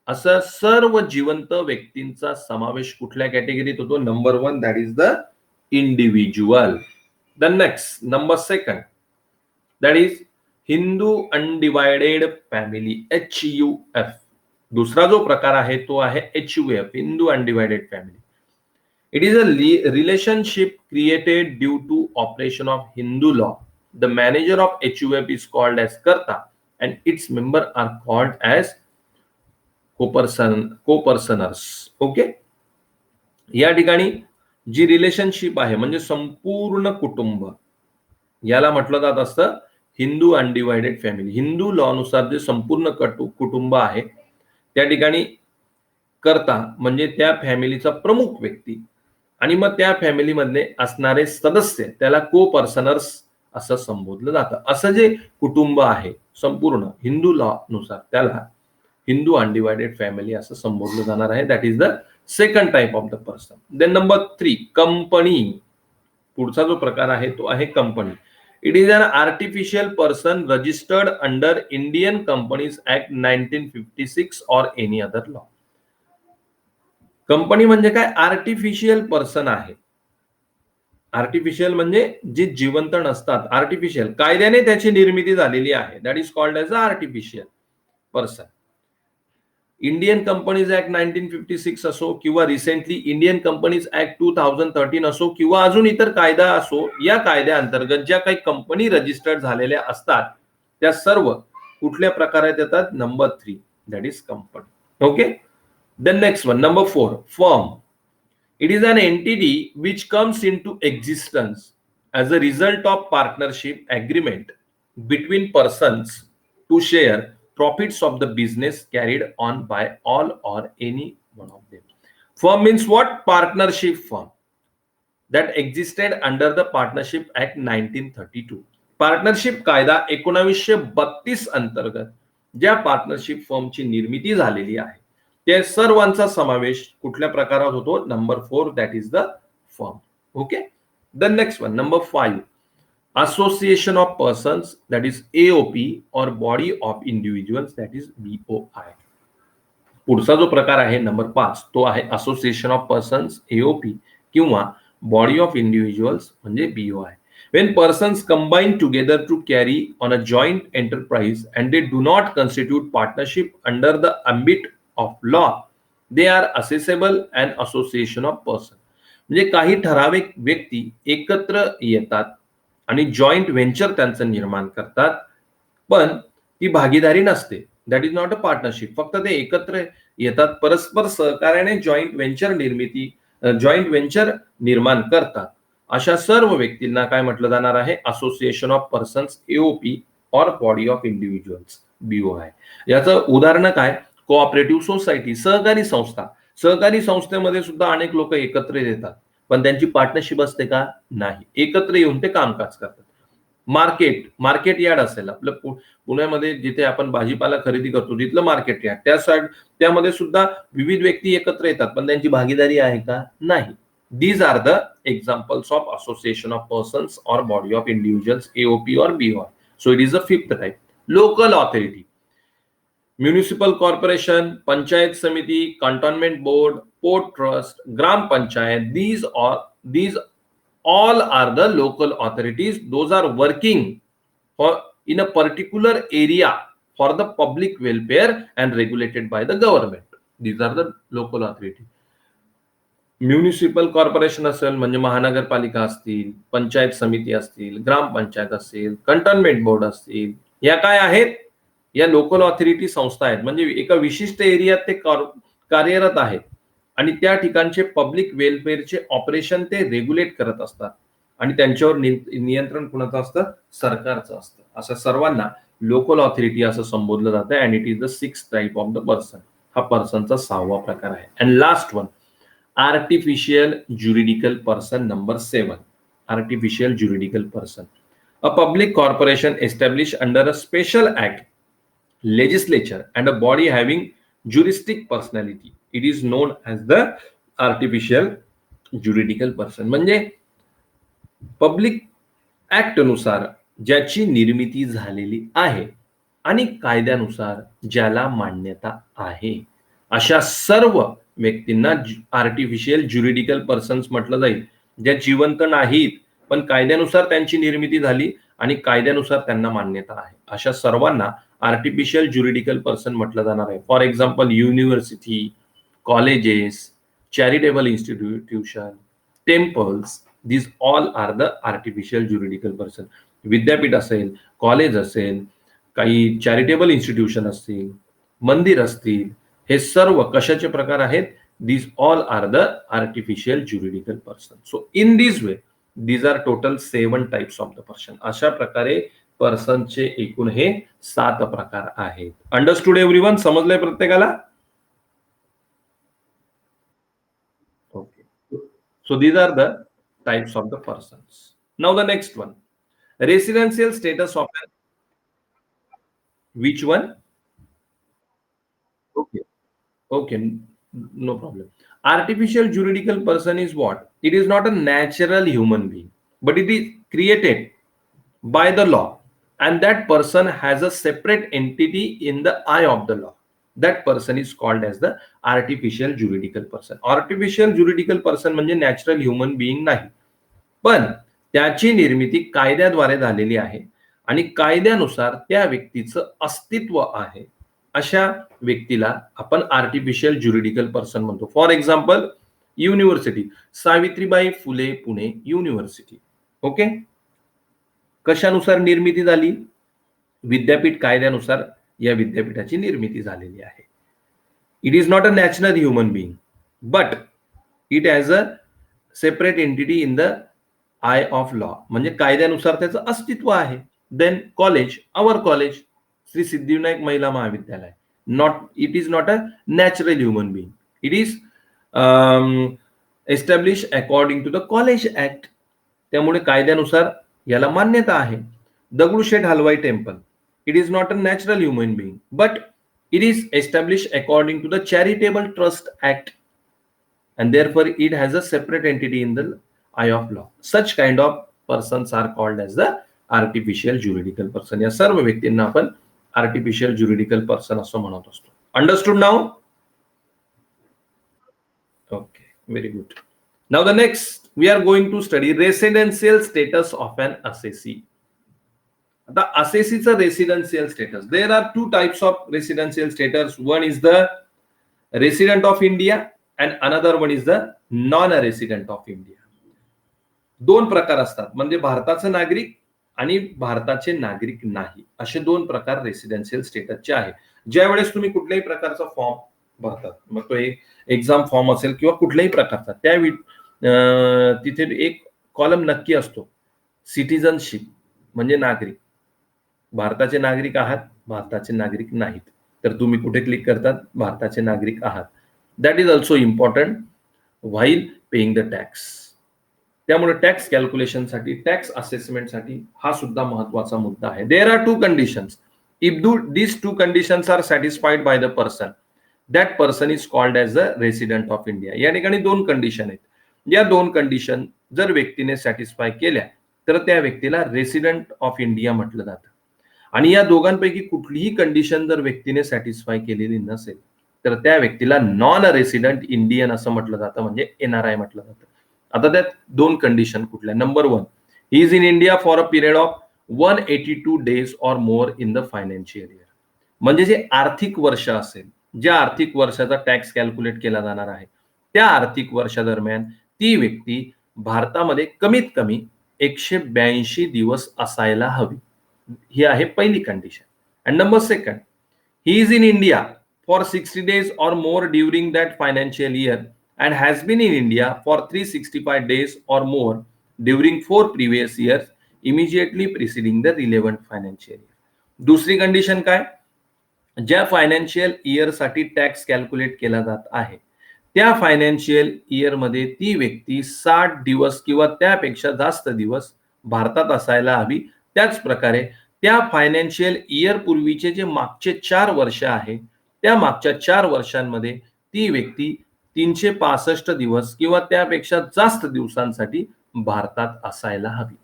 असं सर्व जिवंत व्यक्तींचा समावेश कुठल्या कॅटेगरीत होतो? Number 1 that is the individual. The next number 2 that is Hindu undivided family, HUF. दुसरा जो प्रकार आहे तो आहे HUF, Hindu undivided family. It is a relationship created due to operation of Hindu law. The manager of HUF is called as Karta and its member are called as co-personers. Okay. या ठिकाणी जी रिलेशनशिप आहे म्हणजे संपूर्ण कुटुंब, याला म्हटलं जात असतं Hindu undivided family. Hindu law नुसार जे संपूर्ण कुटुंब आहे त्या ठिकाणी कर्ता म्हणजे त्या फॅमिलीचा प्रमुख व्यक्ती आणि मग त्या फॅमिलीमधले असणारे सदस्य त्याला को पर्सनर्स असं संबोधलं जातं. असं जे कुटुंब आहे संपूर्ण हिंदू लॉ नुसार त्याला हिंदू अनडिवायडेड फॅमिली असं संबोधलं जाणार आहे. That is the second type of the person. Then number 3 company. पुढचा जो प्रकार आहे तो आहे company. It is an artificial person registered under Indian companies act 1956 और एनी अदर लॉ. कंपनी म्हणजे काय? आर्टिफिशियल पर्सन आहे. आर्टिफिशियल म्हणजे जे जिवंत नसतात, आर्टिफिशियल कायद्याने त्याची निर्मिती झालेली आहे. That is called as a artificial person. Indian companies act 1956 असो किंवा रिसेंटली इंडियन कंपनीज ऍक्ट 2013 असो किंवा अजून इतर कायदा असो, या कायद्याअंतर्गत ज्या काही कंपनी रजिस्टर्ड झालेल्या असतात त्या सर्व कुठल्या प्रकारात येतात? Number 3 that is company. Okay. The next one, number 4, firm. It is an entity which comes into existence as a result of partnership agreement between persons to share profits of the business carried on by all or any one of them. Firm means what? Partnership firm that existed under the Partnership Act 1932. Partnership कायदा 1932 अंतर्गत ज्या पार्टनरशिप फर्मची निर्मिती झालेली आहे त्या सर्वांचा समावेश कुठल्या प्रकारात होतो? Number 4 that is the firm. Okay. The next one number 5 association of persons that is AOP और body of individuals that is BOI. पुढचा जो प्रकार आहे नंबर 5 तो आहे असोसिएशन ऑफ पर्सन्स AOP किंवा बॉडी ऑफ इंडिव्हिज्युअल्स म्हणजे BOI. When persons combine together to carry on a joint enterprise and they do not constitute partnership under the ambit of law, they are assessable an association of person. म्हणजे काही ठराविक व्यक्ती एकत्र येतात आणि जॉईंट व्हेंचर त्यांचं निर्माण करतात, पण ती भागीदारी नसते. That is not a partnership. फक्त ते एकत्र येतात, परस्पर सहकार्याने जॉईंट व्हेंचर निर्माण करतात. अशा सर्व व्यक्तींना काय म्हटलं जाणार आहे? असोसिएशन ऑफ पर्सन्स AOP और बॉडी ऑफ इंडिव्हिज्युअल्स BOI. याचं उदाहरण काय? कोऑपरेटिव्ह सोसायटी, सहकारी संस्था. सहकारी संस्थेमध्ये सुद्धा अनेक लोक एकत्र येतात, पण त्यांची पार्टनरशिप असते का? नाही. एकत्र येऊन ते कामकाज करतात. मार्केट यार्ड असेल आपलं पुण्यामध्ये जिथे आपण भाजीपाला खरेदी करतो तिथलं मार्केट यार्ड, त्यामध्ये सुद्धा विविध व्यक्ती एकत्र येतात, पण त्यांची भागीदारी आहे का? नाही. These are the examples of association of persons or body of individuals AOP or BOI. So it is the fifth type. Local authority. Municipal corporation, panchayat samiti, cantonment board, port trust, gram panchayat, these all are the local authorities. Those are working for in a particular area for the public welfare and regulated by the government. These are the local authorities. Municipal corporation असेल म्हणजे महानगरपालिका असतील, पंचायत समिती असतील, ग्रामपंचायत असेल, कंटोन्मेंट बोर्ड असतील, या काय आहेत? या लोकल ऑथॉरिटी संस्था आहेत. म्हणजे एका विशिष्ट एरियात ते कार्यरत आहेत आणि त्या ठिकाणचे पब्लिक वेलफेअरचे ऑपरेशन ते रेग्युलेट करत असतात आणि त्यांच्यावर नियंत्रण कुणाचं असतं? सरकारचं असतं. असं सर्वांना लोकल ऑथॉरिटी असं संबोधलं जातं. And it is the 6th type of the person. हा पर्सनचा 6वा प्रकार आहे. And last one artificial juridical person, number 7. Artificial juridical person, a public corporation established under a special act, legislature and a body having juristic personality. It is known as the artificial juridical person. म्हणजे पब्लिक ऍक्ट नुसार ज्याची निर्मिती झालेली आहे आणि कायद्यानुसार ज्याला मान्यता आहे अशा सर्व व्यक्तींना आर्टिफिशियल ज्युरिडिकल पर्सन्स म्हटलं जाईल, ज्या जिवंत नाहीत, पण कायद्यानुसार त्यांची निर्मिती झाली आणि कायद्यानुसार त्यांना मान्यता आहे. अशा सर्वांना आर्टिफिशियल ज्युरिडिकल पर्सन म्हटलं जाणार आहे. For example university, colleges, charitable institution, temples, these all are the artificial juridical person. विद्यापीठ असेल, कॉलेज असेल, काही चॅरिटेबल इन्स्टिट्यूशन असतील, मंदिर असतील, हे सर्व कशाचे प्रकार आहेत? these all are the artificial juridical person. So in this way these are total 7 types of the person. अशा प्रकारे पर्सनचे एकूण हे 7 प्रकार आहेत. Understood everyone? समजलंय प्रत्येकाला? Okay. So these are the types of the persons. Now the next one, residential status of an, which one? Okay. Okay, no problem. Artificial juridical person is what? It is not a natural human being, but it is created by the law, and that person has a separate entity in the eye of the law. That person is called as the artificial juridical person. Artificial juridical person म्हणजे नॅचरल ह्युमन बिईंग नाही, पण त्याची निर्मिती कायद्याद्वारे झालेली आहे आणि कायद्यानुसार त्या व्यक्तीचं अस्तित्व आहे. अशा व्यक्तीला आपण आर्टिफिशियल ज्युरिडिकल पर्सन म्हणतो. For example university, Savitribai Phule Pune university. Okay. कशानुसार निर्मिती झाली? विद्यापीठ कायद्यानुसार या विद्यापीठाची निर्मिती झालेली आहे. It is not a natural human being, but it has a separate entity in the eye of law, म्हणजे कायद्यानुसार त्याचं अस्तित्व आहे. Then college, our college, Shri Siddhivinayak Mahila Mahavidyalaya, it is not a natural human being. It is establish according to the college act, त्यामुळे कायद्यानुसार याला मान्यता आहे. Dagdusheth Halwai temple, it is not a natural human being, but it is establish according to the charitable trust act, and therefore it has a separate entity in the eye of law. Such kind of persons are called as the artificial juridical person. या सर्व व्यक्तींना आपण आर्टिफिशियल ज्युरिडिकल पर्सन असं म्हणत असतो. Understood now? Okay, very good. Now the next we are going to study residential status of an assessee. आता असेसीचं residential status, there are 2 types of residential status. One is the resident of India and another one is the non-resident of India. 2 प्रकार असतात, म्हणजे भारताचे नागरिक आणि भारताचे नागरिक नाही, असे 2 प्रकार रेसिडेन्शियल स्टेटसचे आहेत. ज्या वेळेस तुम्ही कुठल्याही प्रकारचा फॉर्म भरतात, मग तो एक एक्झाम फॉर्म असेल किंवा कुठल्याही प्रकारचा, त्यावेळी तिथे एक कॉलम नक्की असतो, सिटिझनशिप, म्हणजे नागरिक. भारताचे नागरिक आहात, भारताचे नागरिक नाहीत, तर तुम्ही कुठे क्लिक करतात? भारताचे नागरिक आहात. That is also important while paying the tax. त्यामुळे टॅक्स कॅल्क्युलेशन साठी, टॅक्स असेसमेंट साठी हा सुद्धा महत्वाचा मुद्दा आहे. There are 2 conditions. If these 2 conditions are satisfied by the person, that person is called as a resident of India. या ठिकाणी 2 कंडिशन आहेत. या 2 कंडिशन जर व्यक्तीने सॅटिस्फाय केल्या तर त्या व्यक्तीला रेसिडेंट ऑफ इंडिया म्हटलं जातं. आणि या दोघांपैकी कुठलीही कंडिशन जर व्यक्तीने सॅटिस्फाय केलेली नसेल तर त्या व्यक्तीला नॉन रेसिडेंट इंडियन असं म्हटलं जातं, म्हणजे एनआरआय म्हटलं जातं. आता त्यात 2 कंडिशन कुठल्या? Number 1, he is in India for a period of 182 days और मोर इन द फायनान्शियल इयर. म्हणजे जे आर्थिक वर्ष असेल, ज्या आर्थिक वर्षाचा टॅक्स कॅल्क्युलेट केला जाणार आहे, त्या आर्थिक वर्षादरम्यान ती व्यक्ती भारतामध्ये कमीत कमी 182 दिवस असायला हवी. ही आहे पहिली condition. And number 2, he is in India for 60 days or more during that financial year and has been in India for 365 days or more during 4 previous years immediately preceding the relevant financial year. दुसरी कंडिशन काय? ज्या फायनान्शियल इयर साठी टॅक्स कॅल्क्युलेट केला जात आहे, त्या फायनान्शियल इयर मध्ये ती व्यक्ती 60 दिवस किंवा त्यापेक्षा जास्त दिवस भारतात असायला हवी. त्याच प्रकारे त्या फायनान्शियल इयर पूर्वीचे जे मागचे 4 वर्ष आहे, त्या मागच्या 4 वर्षांमध्ये ती व्यक्ती 365 दिवस किंवा त्यापेक्षा जास्त दिवसांसाठी भारतात असायला हवी.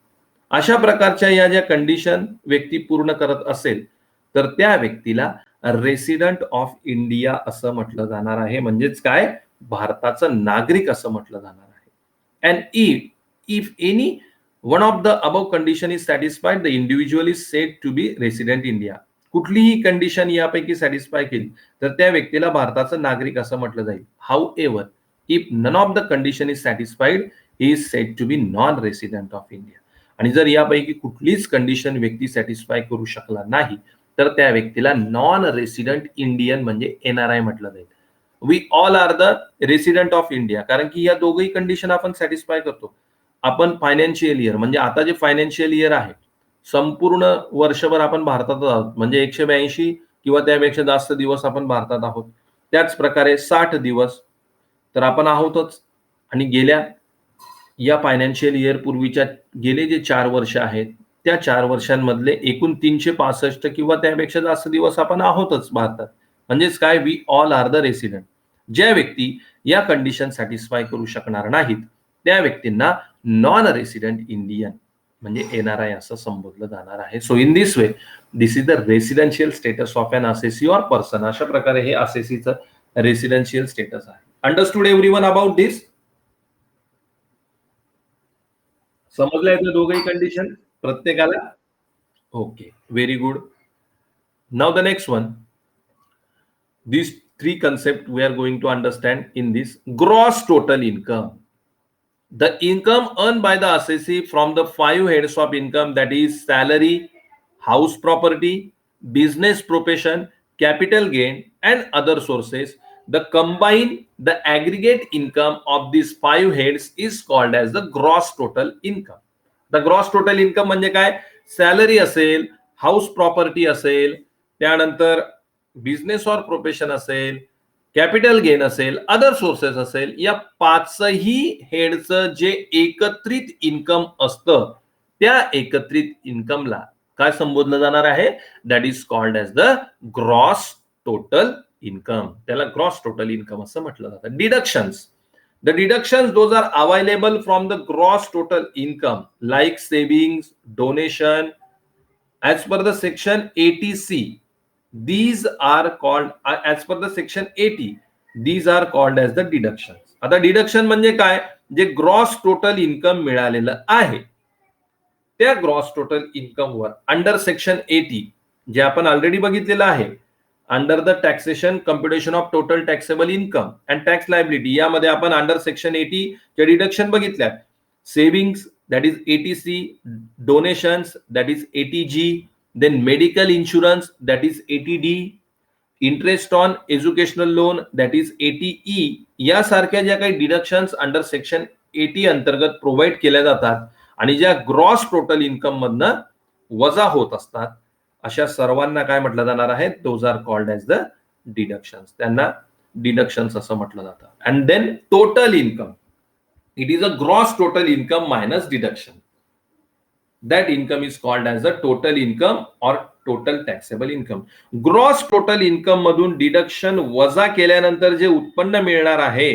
अशा प्रकारच्या या ज्या कंडिशन व्यक्ती पूर्ण करत असेल तर त्या व्यक्तीला रेसिडेंट ऑफ इंडिया असं म्हटलं जाणार आहे. म्हणजेच काय, भारताचं नागरिक असं म्हटलं जाणार आहे. And if any one of the above condition is satisfied, the individual is said to be resident India. कुठलीही कंडिशन यापैकी सॅटिस्फाय केली तर त्या व्यक्तीला भारताचं नागरिक असं म्हटलं जाईल. However, if none of the condition is satisfied, he is said to be non resident of India. आणि जर यापैकी कुठलीच कंडिशन व्यक्ती सॅटिस्फाय करू शकला नाही तर त्या व्यक्तीला नॉन रेसिडेंट इंडियन म्हणजे एनआरआय म्हटलं जाईल. We all are the resident of India, कारण की या दोघही कंडिशन आपण सॅटिस्फाय करतो. आपण फायनान्शियल इयर म्हणजे आता जे फायनान्शियल इयर आहे, संपूर्ण वर्षभर आपण भारतात आहोत, म्हणजे 182 किंवा त्यापेक्षा जास्त दिवस आपण भारतात आहोत. त्याच प्रकारे 60 दिवस तर आपण आहोतच. आणि गेल्या या फायनान्शियल इयर पूर्वीच्या गेले जे 4 वर्ष आहेत, त्या 4 वर्षांमधले एकूण 365 किंवा त्यापेक्षा जास्त दिवस आपण आहोतच भारतात. म्हणजेच काय, we all are the resident. ज्या व्यक्ती या कंडिशन सॅटिस्फाय करू शकणार नाहीत त्या व्यक्तींना नॉन रेसिडेंट इंडियन म्हणजे एनआरआय असं संबोधलं जाणार आहे. So in this way this is the residential status of an assessee or person. अशा प्रकारे हे असेसीचं रेसिडेन्शियल स्टेटस आहे. अंडरस्टूड एव्हरीवन अबाउट दिस? समजलं येतं दोघही कंडिशन प्रत्येकाला? Okay, very good. Now the next one, these three concepts we are going to understand in this. Gross total income, the income earned by the assessee from the 5 heads of income, that is salary, house property, business profession, capital gain and other sources. The aggregate income of these 5 heads is called as the gross total income. The gross total income म्हणजे काय, सॅलरी असेल, हाऊस प्रॉपर्टी असेल, त्यानंतर बिझनेस ऑर प्रोफेशन असेल, कॅपिटल गेन असेल, अदर सोर्सेस असेल, या 5ही हेडचं जे एकत्रित इन्कम असतं त्या एकत्रित इन्कमला काय संबोधलं जाणार आहे, that is called as the gross total income. त्याला ग्रॉस टोटल इन्कम असं म्हटलं जातं. Deductions, the deductions those are available from the gross total income like savings, donation, as per the section 80C, these are called as per the section 80, these are called as the deductions. आता डिडक्शन म्हणजे काय, जे ग्रॉस टोटल इन्कम मिळालेलं आहे त्या ग्रॉस टोटल इन्कम वर अंडर सेक्शन 80 जे आपण ऑलरेडी बघितलेलं आहे, under the taxation computation of total taxable income and tax liability, यामध्ये आपण अंडर सेक्शन 80 चे डिडक्शन बघितल्या. Savings that is 80C, donations that is 80G, then medical insurance that is 80D, interest on educational loan that is 80E, यासारख्या ज्या काही डिडक्शन्स अंडर सेक्शन 80 अंतर्गत प्रोव्हाइड केल्या जातात आणि ज्या ग्रॉस टोटल इन्कम मधनं वजा होत असतात, अशा सर्वांना काय म्हटलं जाणार आहे, those are called as the deductions. त्यांना डिडक्शन्स असं म्हटलं जातं. And then total income, it is a gross total income minus deduction. That income is called as the total income or total taxable income. Gross total income मधून डिडक्शन वजा केल्यानंतर जे उत्पन्न मिळणार आहे,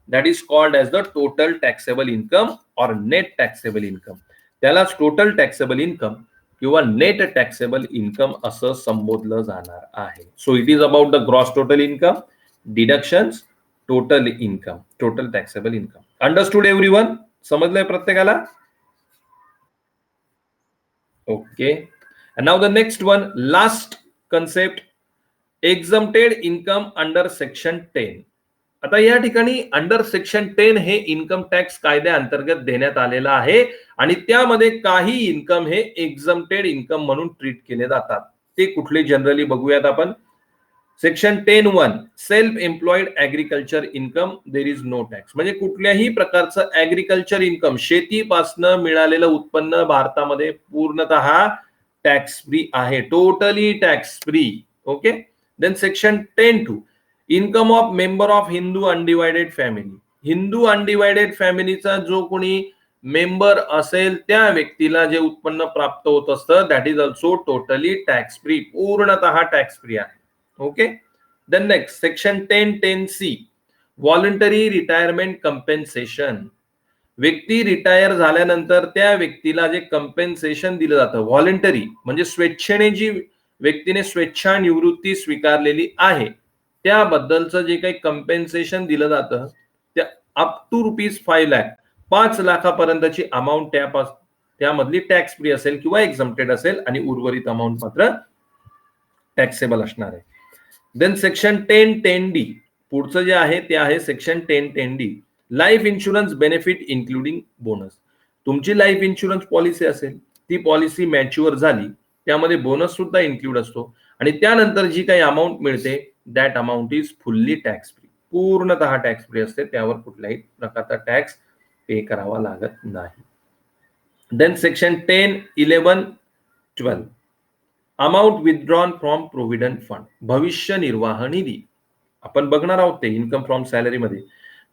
that is called as the total taxable income or net taxable income. त्यालाच टोटल टॅक्सेबल इन्कम किंवा नेट टॅक्सेबल इन्कम असं संबोधलं जाणार आहे. So it is about the gross total income, deductions, total income, total taxable income. Understood everyone? समजलंय प्रत्येकाला? Okay. And now the next one, last concept, exempted income under section 10. आता या ठिकाणी अंडर सेक्शन 10 हे इन्कम टॅक्स कायद्याअंतर्गत देण्यात आलेलं आहे आणि त्यामध्ये काही इन्कम हे एक्झम्प्टेड इन्कम म्हणून ट्रीट केले जातात. ते कुठले जनरली बघूयात आपण. Section 10(1) self employed agriculture income there is no tax. म्हणजे कुठल्याही प्रकारचं ऍग्रिकल्चर इन्कम, शेतीपासनं मिळालेलं उत्पन्न भारतामध्ये पूर्णतः टॅक्स फ्री आहे, totally tax free. Okay. Then section 10(2) income of member of Hindu undivided family. Hindu undivided फॅमिलीचा जो कोणी मेंबर असेल त्या व्यक्तीला जे उत्पन्न प्राप्त होत असतं, that is also totally tax free, पूर्णतः टॅक्स फ्री आहे. Okay. Then next section 10(10)(C) voluntary retirement compensation. व्यक्ती रिटायर झाल्यानंतर त्या व्यक्तीला जे कंपेन्सेशन दिलं जातं, व्हॉलंटरी म्हणजे स्वेच्छेने जी व्यक्तीने स्वेच्छानिवृत्ती स्वीकारलेली आहे त्याबद्दलचं जे काही कंपेन्सेशन दिलं जातं त्या अप टू ₹5 लाख 5 लाखापर्यंतची अमाऊंट त्यामधली टॅक्स फ्री असेल किंवा एक्झम्प्टेड असेल आणि उर्वरित अमाऊंट मात्र टॅक्सेबल असणार आहे. देन सेक्शन 10(10)D पुढचं जे आहे ते आहे section 10(10)D life insurance benefit including bonus. तुमची लाईफ इन्शुरन्स पॉलिसी असेल ती पॉलिसी मॅच्युअर झाली त्यामध्ये बोनस सुद्धा इन्क्लूड असतो आणि त्यानंतर जी काही अमाऊंट मिळते that amount is fully tax free, पूर्णतः टॅक्स फ्री असते, त्यावर कुठल्याही प्रकारचा टॅक्स पे करावा लागत नाही. Then section 10(11)(12) amount withdrawn from provident fund, भविष्य निर्वाह निधी. आपण बघणार आहोत ते इन्कम फ्रॉम सॅलरी मध्ये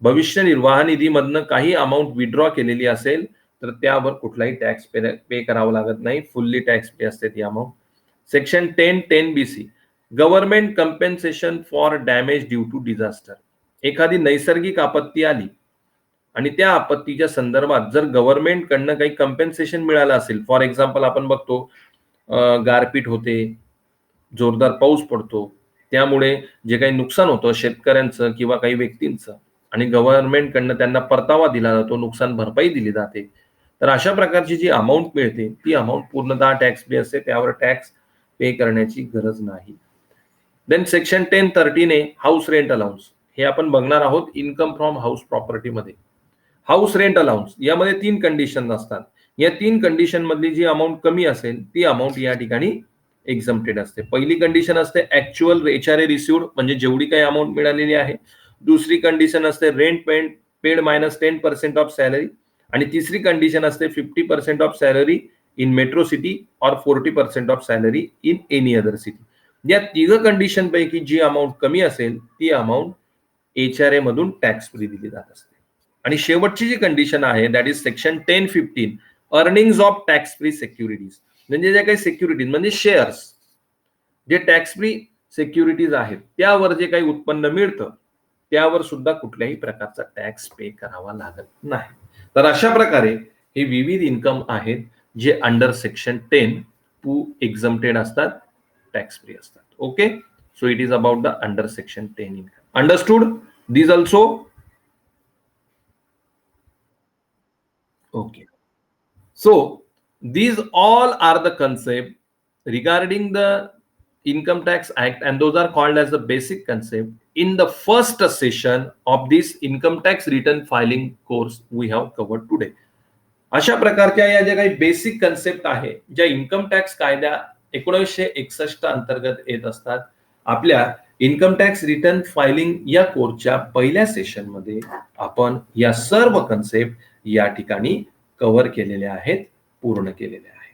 भविष्य निर्वाह निधीमधनं काही अमाऊंट विथड्रॉ केलेली असेल तर त्यावर कुठलाही टॅक्स पे करावा लागत नाही, फुल्ली टॅक्स पे असते ती amount. Section 10(10)BC government compensation for damage due to disaster. एखादी नैसर्गिक आपत्ती आली आणि त्या आपत्तीच्या संदर्भात जर गव्हर्नमेंट कडनं काही कंपेन्सेशन मिळालं असेल, फॉर एक्झाम्पल आपण बघतो गारपीट होते, जोरदार पाऊस पडतो, त्यामुळे जे काही नुकसान होतं शेतकऱ्यांचं किंवा काही व्यक्तींचं आणि गव्हर्नमेंट कडनं त्यांना परतावा दिला जातो, नुकसान भरपाई दिली जाते, तर अशा प्रकारची जी अमाऊंट मिळते ती अमाऊंट पूर्णतः टॅक्स फ्री असते, त्यावर टॅक्स पे करण्याची गरज नाही. Then section 10(13)A house rent allowance. हे आपण बघणार आहोत इन्कम फ्रॉम हाऊस प्रॉपर्टी मध्ये. हाऊस रेंट अलाउन्स यामध्ये 3 कंडिशन असतात. या 3 कंडिशन मधली जी अमाऊंट कमी असेल ती अमाऊंट या ठिकाणी एक्झम्प्टेड असते. पहिली कंडिशन असते ऍक्च्युअल HRA रिसिव्ड म्हणजे जेवढी काही अमाऊंट मिळालेली आहे. दुसरी कंडिशन असते rent paid minus 10% of salary आणि तिसरी कंडिशन असते 50% of salary in metro city और 40% of salary in any other city. या 3 कंडिशन पैकी जी अमाऊंट कमी असेल ती अमाऊंट HRA मधून टॅक्स फ्री दिली जात असते. आणि शेवटची जी कंडिशन आहे that is section 10(15) earnings of tax free securities. म्हणजे ज्या काही सिक्युरिटीज म्हणजे शेअर्स जे टॅक्स फ्री सिक्युरिटीज आहेत त्यावर जे काही उत्पन्न मिळतं त्यावर सुद्धा कुठल्याही प्रकारचा टॅक्स पे करावा लागत नाही. तर अशा प्रकारे हे विविध इन्कम आहेत जे अंडर सेक्शन 10 एक्झम्प्टेड असतात, टॅक्स फ्री असतात. Okay, so it is about the under section 10 income. Understood this also? Okay. So these all are the concept regarding the Income Tax Act and those are called as the basic concept in the first session of this income tax return filing course we have covered today. अशा प्रकारच्या या ज्या काही बेसिक कन्सेप्ट आहे ज्या इन्कम टॅक्स कायदा 1961 अंतर्गत येत असतात आपल्या इन्कम टॅक्स रिटर्न फायलिंग या कोर्सच्या पहिल्या सेशन मध्ये आपण या सर्व कन्सेप्ट या ठिकाणी कव्हर केलेले आहेत, पूर्ण केलेले आहेत.